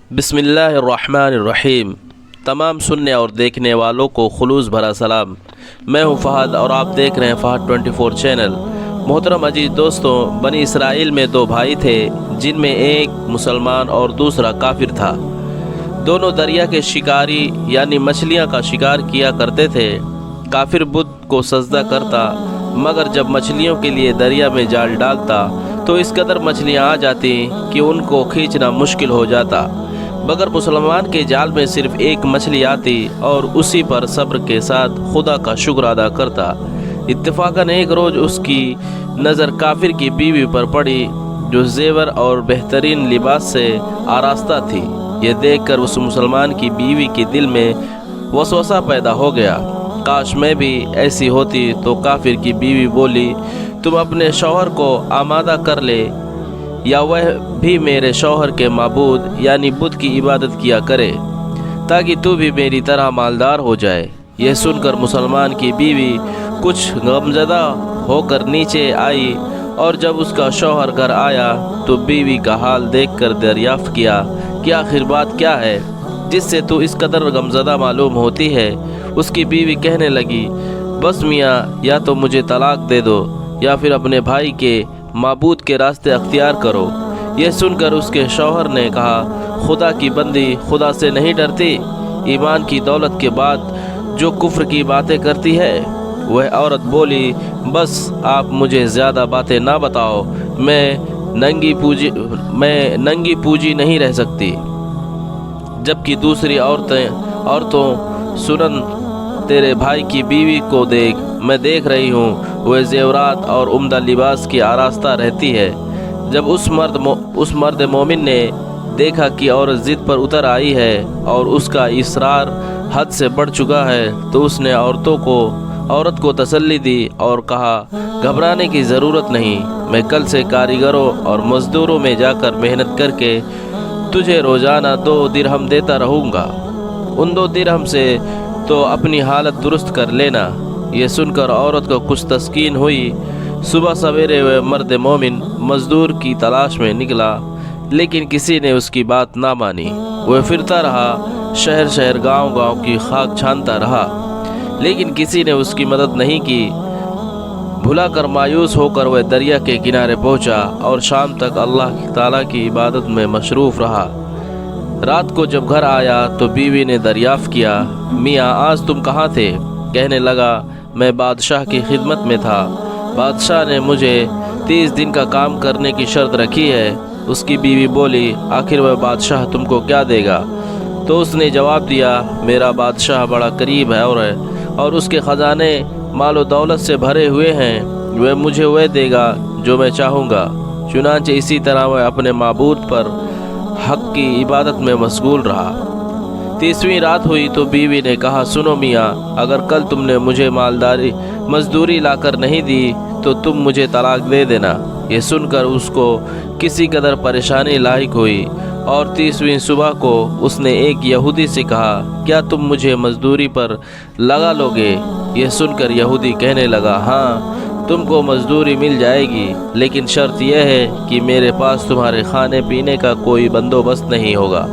बिस्मिल्लाहिर्रहमानिर्रहीम। तमाम सुनने और देखने वालों को खुलूस भरा सलाम। मैं हूं फ़हद और आप देख रहे हैं फ़हद 24 चैनल। मोहतरम अजीज़ दोस्तों, बनी इसराइल में दो भाई थे जिनमें एक मुसलमान और दूसरा काफिर था। दोनों दरिया के शिकारी यानी मछलियां का शिकार किया करते थे। काफिर बुत को सजदा करता, मगर जब मछलियों के लिए दरिया में जाल डालता तो इस कदर मछलियां आ जाती कि उनको खींचना मुश्किल हो जाता। मगर मुसलमान के जाल में सिर्फ एक मछली आती और उसी पर सब्र के साथ खुदा का शुक्र अदा करता। इत्तेफाकन एक रोज़ उसकी नज़र काफिर की बीवी पर पड़ी जो जेवर और बेहतरीन लिबास से आरास्ता थी। यह देखकर उस मुसलमान की बीवी के दिल में वसवसा पैदा हो गया, काश मैं भी ऐसी होती। तो काफिर की बीवी बोली, तुम अपने शौहर को आमादा कर ले या वह भी मेरे शौहर के माबूद यानी बुत की इबादत किया करे ताकि तू भी मेरी तरह मालदार हो जाए। यह सुनकर मुसलमान की बीवी कुछ गमज़दा होकर नीचे आई और जब उसका शौहर घर आया तो बीवी का हाल देखकर दरियाफ्त किया कि आखिर बात क्या है जिससे तू इस कदर गमज़दा मालूम होती है। उसकी बीवी कहने लगी, बस मियाँ, या तो मुझे तलाक दे दो या फिर अपने भाई के माबूद के रास्ते अख्तियार करो। यह सुनकर उसके शौहर ने कहा, खुदा की बंदी खुदा से नहीं डरती? ईमान की दौलत के बाद जो कुफ्र की बातें करती है। वह औरत बोली, बस आप मुझे ज़्यादा बातें ना बताओ, मैं नंगी पूजी नहीं रह सकती। जबकि दूसरी औरतों सुनन, तेरे भाई की बीवी को देख, मैं देख रही हूँ वह जेवरात और उम्दा लिबास की आरास्ता रहती है। जब उस मर्द मोमिन ने देखा कि औरत ज़िद पर उतर आई है और उसका इसरार हद से बढ़ चुका है तो उसने औरत को तसल्ली दी और कहा, घबराने की ज़रूरत नहीं, मैं कल से कारीगरों और मज़दूरों में जाकर मेहनत करके तुझे रोज़ाना 2 दिरहम देता रहूँगा। उन 2 दिरहम से तो अपनी हालत दुरुस्त कर लेना। ये सुनकर औरत को कुछ तस्कीन हुई। सुबह सवेरे वह मर्द मोमिन मज़दूर की तलाश में निकला, लेकिन किसी ने उसकी बात ना मानी। वह फिरता रहा, शहर शहर गांव गांव की खाक छानता रहा, लेकिन किसी ने उसकी मदद नहीं की। भुला कर मायूस होकर वह दरिया के किनारे पहुंचा और शाम तक अल्लाह ताला की इबादत में मशरूफ़ रहा। रात को जब घर आया तो बीवी ने दरियाफ़्त किया, मियाँ, आज तुम कहाँ थे? कहने लगा, मैं बादशाह की खिदमत में था। बादशाह ने मुझे 30 दिन का काम करने की शर्त रखी है। उसकी बीवी बोली, आखिर वह बादशाह तुमको क्या देगा? तो उसने जवाब दिया, मेरा बादशाह बड़ा करीब है और उसके ख़जाने मालो दौलत से भरे हुए हैं। वह मुझे वह देगा जो मैं चाहूँगा। चुनांचे इसी तरह वह अपने माबूद पर हक़ की इबादत में मशगूल रहा। 30वीं रात हुई तो बीवी ने कहा, सुनो मियाँ, अगर कल तुमने मुझे मजदूरी लाकर नहीं दी तो तुम मुझे तलाक दे देना। ये सुनकर उसको किसी कदर परेशानी लाहिक हुई और 30वीं सुबह को उसने एक यहूदी से कहा, क्या तुम मुझे मजदूरी पर लगा लोगे? यह सुनकर यहूदी कहने लगा, हाँ, तुमको मजदूरी मिल जाएगी, लेकिन शर्त यह है कि मेरे पास तुम्हारे खाने पीने का कोई बंदोबस्त नहीं होगा।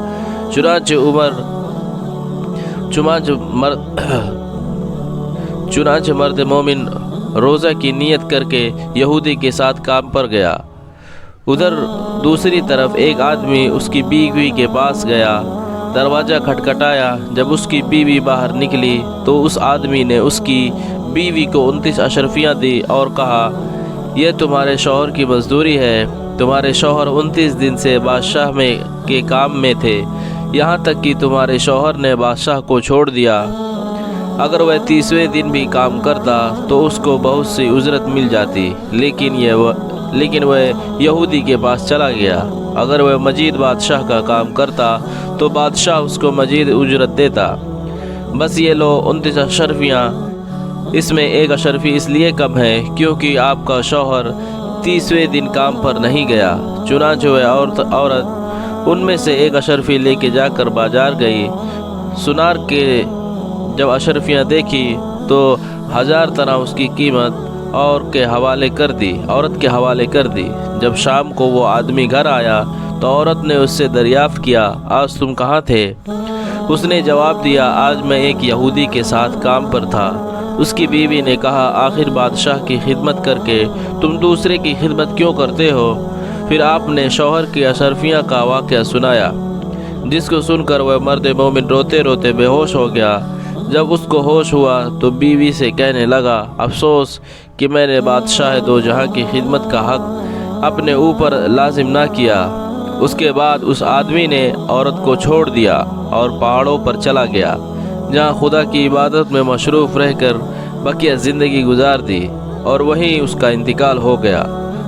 चुनांचे मर्द मोमिन रोज़ा की नियत करके यहूदी के साथ काम पर गया। उधर दूसरी तरफ एक आदमी उसकी बीवी के पास गया। दरवाज़ा खटखटाया। जब उसकी बीवी बाहर निकली तो उस आदमी ने उसकी बीवी को 29 अशरफियाँ दी और कहा, यह तुम्हारे शौहर की मजदूरी है। तुम्हारे शौहर 29 दिन से बादशाह के काम में थे, यहाँ तक कि तुम्हारे शौहर ने बादशाह को छोड़ दिया। अगर वह 30वें दिन भी काम करता तो उसको बहुत सी उजरत मिल जाती, लेकिन वह यहूदी के पास चला गया। अगर वह मजीद बादशाह का काम करता तो बादशाह उसको मजीद उजरत देता। बस ये लो 29 अशरफियाँ। इसमें एक अशरफी इसलिए कम है क्योंकि आपका शौहर 30वें दिन काम पर नहीं गया। चुनांचे वह औरत उनमें से एक अशरफी लेके जाकर बाजार गई। सुनार के जब अशरफियाँ देखी तो 1000 तना उसकी कीमत औरत के हवाले कर दी। जब शाम को वो आदमी घर आया تو عورت نے اس سے دریافت کیا آج تم کہاں تھے؟ اس نے جواب دیا آج میں ایک یہودی کے ساتھ کام پر تھا۔ اس کی بیوی نے کہا آخر بادشاہ کی خدمت کر کے تم دوسرے کی خدمت کیوں کرتے ہو؟ پھر آپ نے شوہر کی اشرفیہ کا واقعہ سنایا، جس کو سن کر وہ مرد مومن روتے روتے بے ہوش ہو گیا۔ جب اس کو ہوش ہوا تو بیوی سے کہنے لگا افسوس کہ میں نے بادشاہ دو جہاں کی خدمت کا حق اپنے اوپر لازم نہ کیا۔ اس کے بعد اس آدمی نے عورت کو چھوڑ دیا اور پہاڑوں پر چلا گیا، جہاں خدا کی عبادت میں مصروف رہ کر بقیہ زندگی گزار دی، اور وہیں اس کا انتقال ہو گیا۔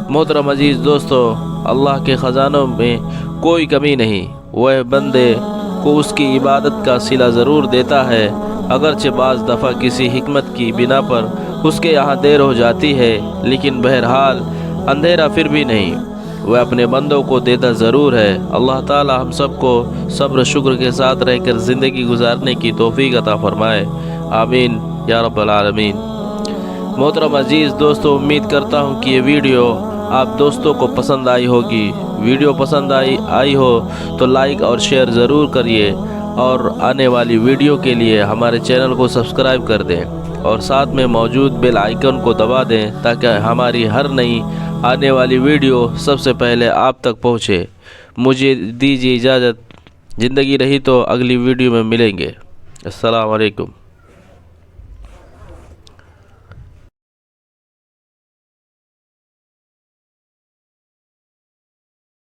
محترم عزیز دوستو، اللہ کے خزانوں میں کوئی کمی نہیں، وہ بندے کو اس کی عبادت کا صلہ ضرور دیتا ہے، اگرچہ بعض دفعہ کسی حکمت کی بنا پر اس کے یہاں دیر ہو جاتی ہے، لیکن بہرحال اندھیرا پھر بھی نہیں، وہ اپنے بندوں کو دیتا ضرور ہے۔ اللہ تعالی ہم سب کو صبر و شکر کے ساتھ رہ کر زندگی گزارنے کی توفیق عطا فرمائے، آمین یا رب العالمین۔ محترم عزیز دوستو، امید کرتا ہوں کہ یہ ویڈیو آپ دوستوں کو پسند آئی ہوگی۔ ویڈیو پسند آئی ہو تو لائک اور شیئر ضرور کریے، اور آنے والی ویڈیو کے لیے ہمارے چینل کو سبسکرائب کر دیں اور ساتھ میں موجود بیل آئیکن کو دبا دیں تاکہ ہماری ہر نئی آنے والی ویڈیو سب سے پہلے آپ تک پہنچے۔ مجھے دیجیے اجازت، زندگی رہی تو اگلی ویڈیو میں ملیں گے۔ السلام علیکم۔